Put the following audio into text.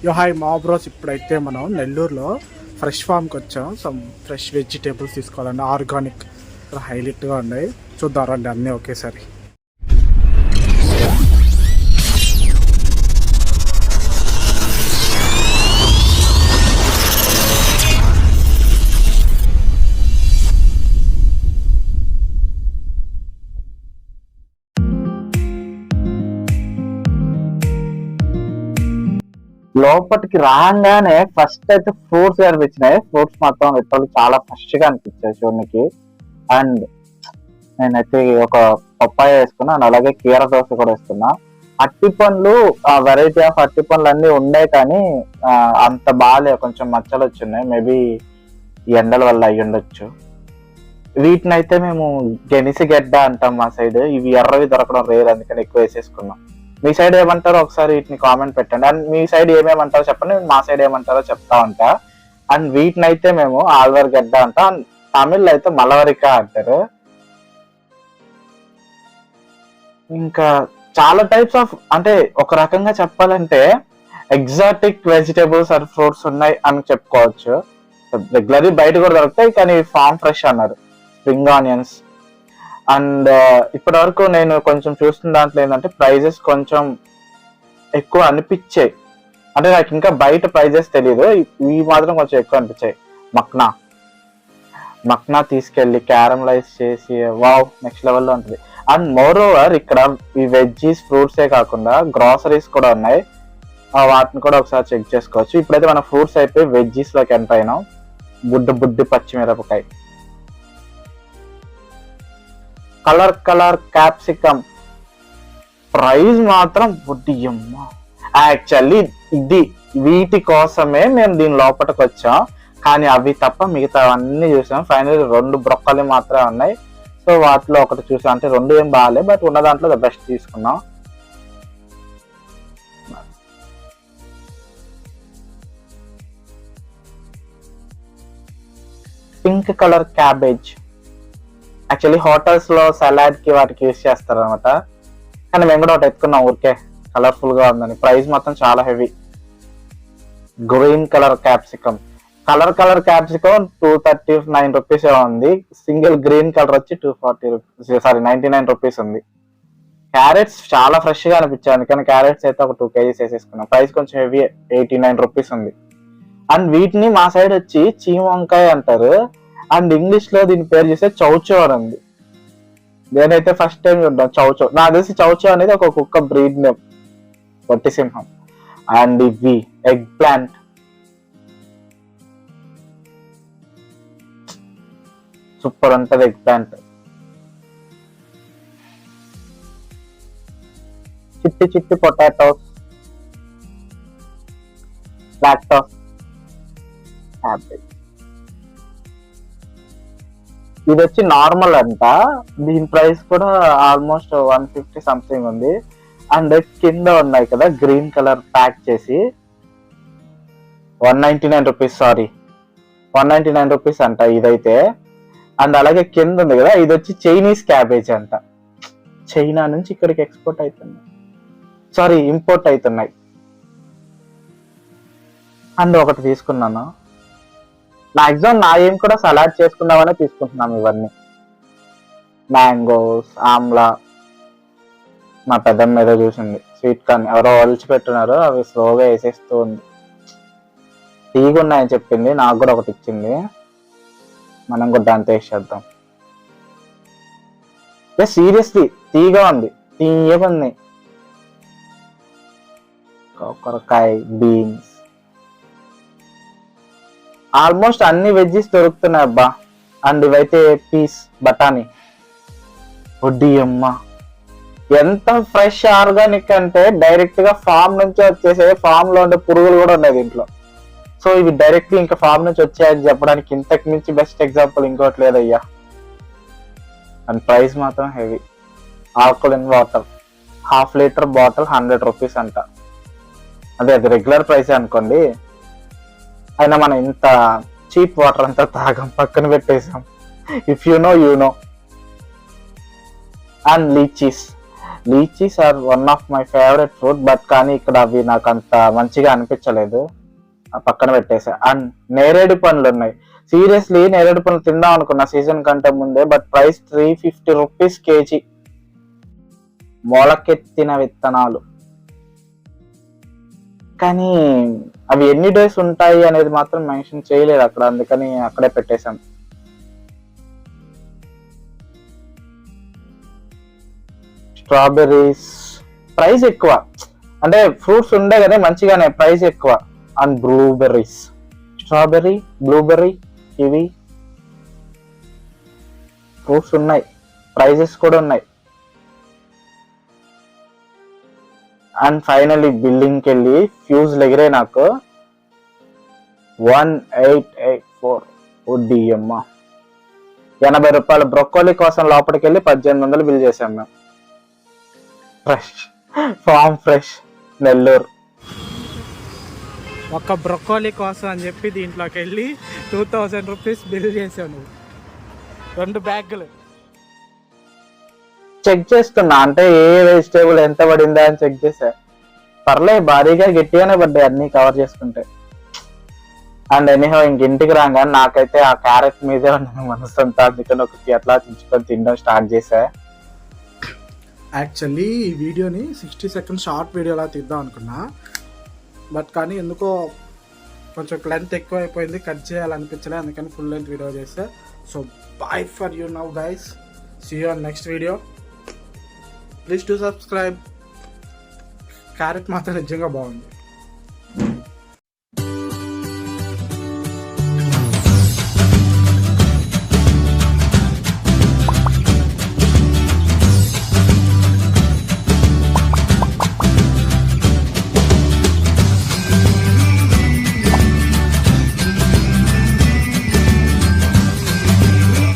యో హాయ్ మా బ్రోస్, ఇప్పుడైతే మనం నెల్లూరులో ఫ్రెష్ ఫామ్కి వచ్చాం. సమ్ ఫ్రెష్ వెజిటేబుల్స్ తీసుకోవాలండి, ఆర్గానిక్ హైలైట్గా ఉన్నాయి. చూద్దాం రండి అన్నీ ఒకేసారి. లోపలికి రాగానే ఫస్ట్ అయితే ఫ్రూట్స్ కనిపించినాయి. ఫ్రూట్స్ మాత్రం లిటరల్లీ చాలా ఫ్రెష్ గా అనిపించాయి చూడడానికి. అండ్ నేనైతే ఒక పప్పాయ వేసుకున్నా, అండ్ అలాగే కీర దోశ కూడా వేసుకున్నా. అట్టి పండ్లు, వెరైటీ ఆఫ్ అట్టి పండ్లు అన్ని ఉన్నాయి, కానీ అంత బాగాలేవు, కొంచెం మచ్చలు వచ్చిన్నాయి. మేబీ ఈ ఎండల వల్ల అయ్యి ఉండొచ్చు. వీటిని అయితే మేము గెనిసి గడ్డ అంటాం మా సైడ్. ఇవి ఎర్రవి దొరకడం రేర్, అందుకని ఎక్కువ వేసేసుకున్నాం. మీ సైడ్ ఏమంటారో ఒకసారి వీటిని కామెంట్ పెట్టండి. అండ్ మీ సైడ్ ఏమేమంటారో చెప్పండి, మా సైడ్ ఏమంటారో చెప్తా ఉంటా. అండ్ వీటిని అయితే మేము ఆల్వర్ గడ్డ అంటాం, తమిళ్లో అయితే మలవరిక అంటారు. ఇంకా చాలా టైప్స్ ఆఫ్, అంటే ఒక రకంగా చెప్పాలంటే ఎగ్జాటిక్ వెజిటేబుల్స్ అండ్ ఫ్రూట్స్ ఉన్నాయి అని చెప్పుకోవచ్చు. రెగ్యులర్లీ బయట కూడా దొరుకుతాయి, కానీ ఫామ్ ఫ్రెష్ అన్నారు. Spring onions. అండ్ ఇప్పటి వరకు నేను కొంచెం చూస్తున్న దాంట్లో ఏంటంటే ప్రైజెస్ కొంచెం ఎక్కువ అనిపించాయి. అంటే నాకు ఇంకా బయట ప్రైజెస్ తెలియదు, ఇవి మాత్రం కొంచెం ఎక్కువ అనిపించాయి. మక్నా తీసుకెళ్ళి క్యారమలైజ్ చేసి వావ్ నెక్స్ట్ లెవెల్లో ఉంటుంది. అండ్ మోర్ ఓవర్ ఇక్కడ ఈ వెజ్జీస్ ఫ్రూట్సే కాకుండా గ్రాసరీస్ కూడా ఉన్నాయి, వాటిని కూడా ఒకసారి చెక్ చేసుకోవచ్చు. ఇప్పుడైతే మన ఫ్రూట్స్ అయిపోయి వెజ్జీస్ లోకి ఎంటర్ అయినాం. బుడ్డి పచ్చిమిరపకాయ, కలర్ క్యాప్సికమ్. ప్రైస్ మాత్రం బుడ్డియమ్మ. యాక్చువల్లీ ఇది వీటి కోసమే మేము దీని లోపలికి వచ్చాం, కానీ అవి తప్ప మిగతా అన్ని చూసాం. ఫైనల్ 2 బ్రొక్కలు మాత్రమే ఉన్నాయి. సో వాటిలో ఒకటి చూసాం, అంటే 2 ఏం బాగాలే, బట్ ఉన్న దాంట్లో ద బెస్ట్ తీసుకున్నాం. Pink colour cabbage. Actually hotels లో సలాడ్ కి వాటికి యూజ్ చేస్తారు అనమాట, కానీ మేము కూడా ఒకటి ఎత్తుకున్నాం ఊరికే కలర్ఫుల్ గా ఉందని. ప్రైస్ మాత్రం చాలా heavy. Green colour capsicum. Colour capsicum 239 rupees ఉంది. సింగిల్ గ్రీన్ కలర్ వచ్చి 240 రూపీస్, సారీ 99 రూపీస్ ఉంది. క్యారెట్స్ చాలా ఫ్రెష్ గా అనిపించాయి, అందుకని క్యారెట్స్ అయితే ఒక 2 kgs వేసేసుకున్నాం. ప్రైస్ కొంచెం హెవీ, 89 రూపీస్ ఉంది. అండ్ వీటిని మా సైడ్ వచ్చి చీమ వంకాయ అంటారు, అండ్ ఇంగ్లీష్ లో దీని పేరు చూస్తే చౌచో అని ఉంది. నేనైతే ఫస్ట్ టైం చూద్దాం చౌచో. నాకు తెలిసి చౌచో అనేది ఒక కుక్క బ్రీడ్ నేమ్, పొట్టి సింహం. అండ్ ఇవి ఎగ్ ప్లాంట్. సూపర్ ఉంటది ఎగ్ ప్లాంట్. చిట్టి పొటాటోస్, లాక్టోస్, క్యాబేజ్. ఇది వచ్చి నార్మల్ అంట, దీని ప్రైస్ కూడా ఆల్మోస్ట్ 150 సంథింగ్ ఉంది. అండ్ కింద ఉన్నాయి కదా గ్రీన్ కలర్ ప్యాక్ చేసి 199 రూపీస్, సారీ 199 రూపీస్ అంట ఇదైతే. అండ్ అలాగే కింద ఉంది కదా, ఇది వచ్చి చైనీస్ క్యాబేజ్ అంట. చైనా నుంచి ఇక్కడికి ఎక్స్పోర్ట్ అవుతున్నాయి, సారీ ఇంపోర్ట్ అవుతున్నాయి. అండ్ ఒకటి తీసుకున్నాను. మాక్సిమం నా ఏం కూడా సలాడ్ చేసుకుందామనే తీసుకుంటున్నాం ఇవన్నీ. మ్యాంగోస్, ఆమ్లా. మా పెద్దమ్మ ఏదో చూసింది స్వీట్ కార్న్, ఎవరో ఒలిచి పెట్టున్నారు, అవి స్లోగా వేసేస్తూ ఉంది. తీగున్నాయని చెప్పింది, నాకు కూడా ఒకటి ఇచ్చింది. మనం కూడా దాంతో వేసేద్దాం. సీరియస్లీ తీగా ఉంది, తీయగుంది. కాకరకాయ, బీన్స్. ఆల్మోస్ట్ అన్ని వెజ్జీస్ దొరుకుతున్నాయి అబ్బా. అండ్ ఇవైతే పీస్ బఠానీ. వడ్డీ అమ్మ, ఎంత ఫ్రెష్ ఆర్గానిక్ అంటే డైరెక్ట్ గా ఫామ్ నుంచి వచ్చేసే, ఫామ్ లో ఉండే పురుగులు కూడా ఉన్నాయి దీంట్లో. సో ఇవి డైరెక్ట్ ఇంకా ఫామ్ నుంచి వచ్చాయని చెప్పడానికి ఇంతకు మించి బెస్ట్ ఎగ్జాంపుల్ ఇంకోటి లేదయ్యా. అండ్ ప్రైస్ మాత్రం heavy. Alkaline water, 1/2 litre bottle 100 rupees అంట. అదే అది రెగ్యులర్ ప్రైస్ అనుకోండి, అయినా మనం ఇంత చీప్ వాటర్ అంతా తాగం, పక్కన పెట్టేసాం. If you know you know. And lychees. Lychees are one of my favourite fruit, but కానీ ఇక్కడ అవి నాకు అంత మంచిగా అనిపించలేదు, ఆ పక్కన పెట్టేసా. అండ్ నేరేడు పండ్లు ఉన్నాయి. సీరియస్లీ నేరేడు పండ్లు తిందాం అనుకున్నా సీజన్ కంటే ముందే, బట్ ప్రైస్ 350 రూపీస్ కేజీ. మొలకెత్తిన విత్తనాలు, కానీ అవి ఎన్ని డేస్ ఉంటాయి అనేది మాత్రం మెన్షన్ చేయలేదు అక్కడ, అందుకని అక్కడే పెట్టేశాం. స్ట్రాబెర్రీస్ ప్రైస్ ఎక్కువ, అంటే ఫ్రూట్స్ ఉండే కదా మంచిగానే, ప్రైస్ ఎక్కువ. And blueberries, strawberry, blueberry, kiwi fruits ఉన్నాయి, ప్రైజెస్ కూడా ఉన్నాయి. అండ్ ఫైనల్లీ బిల్డింగ్కి వెళ్ళి ఫ్యూజ్ ఎగిరే నాకు 1884 ODM 80 రూపాయలు బ్రొక్కోలీ కోసం లోపలికి వెళ్ళి 1800 బిల్ చేసాం మేము. Fresh form fresh Nellore. ఒక బ్రొక్కోలీ కోసం అని చెప్పి దీంట్లోకి వెళ్ళి 2000 రూపీస్ బిల్ చేసావు నువ్వు, 2 బ్యాగులు. చెక్ చేస్తున్నా, అంటే ఏ వెజిటేబుల్ ఎంత పడిందా అని చెక్ చేసా. పర్లే, భారీగా గట్టిగానే పడ్డాయి అన్ని కవర్ చేసుకుంటే. అండ్ ఎనీహో ఇంక ఇంటికి రాగానే నాకైతే ఆ క్యారెట్ మీదే ఉన్న మనసు అంతా, అందుకని ఒకటి అట్లా తెచ్చుకొని తినడం స్టార్ట్ చేసా. యాక్చువల్లీ ఈ వీడియోని 60 సెకండ్స్ షార్ట్ వీడియోలా తీద్దాం అనుకున్నా, బట్ కానీ ఎందుకో కొంచెం లెంత్ ఎక్కువ అయిపోయింది, కట్ చేయాలనిపించలే, అందుకని ఫుల్ లెంత్ వీడియో చేసా. So bye for you now guys, see you on next video. Please to subscribe. Carrot మాత్రం నిజంగా బాగుంది.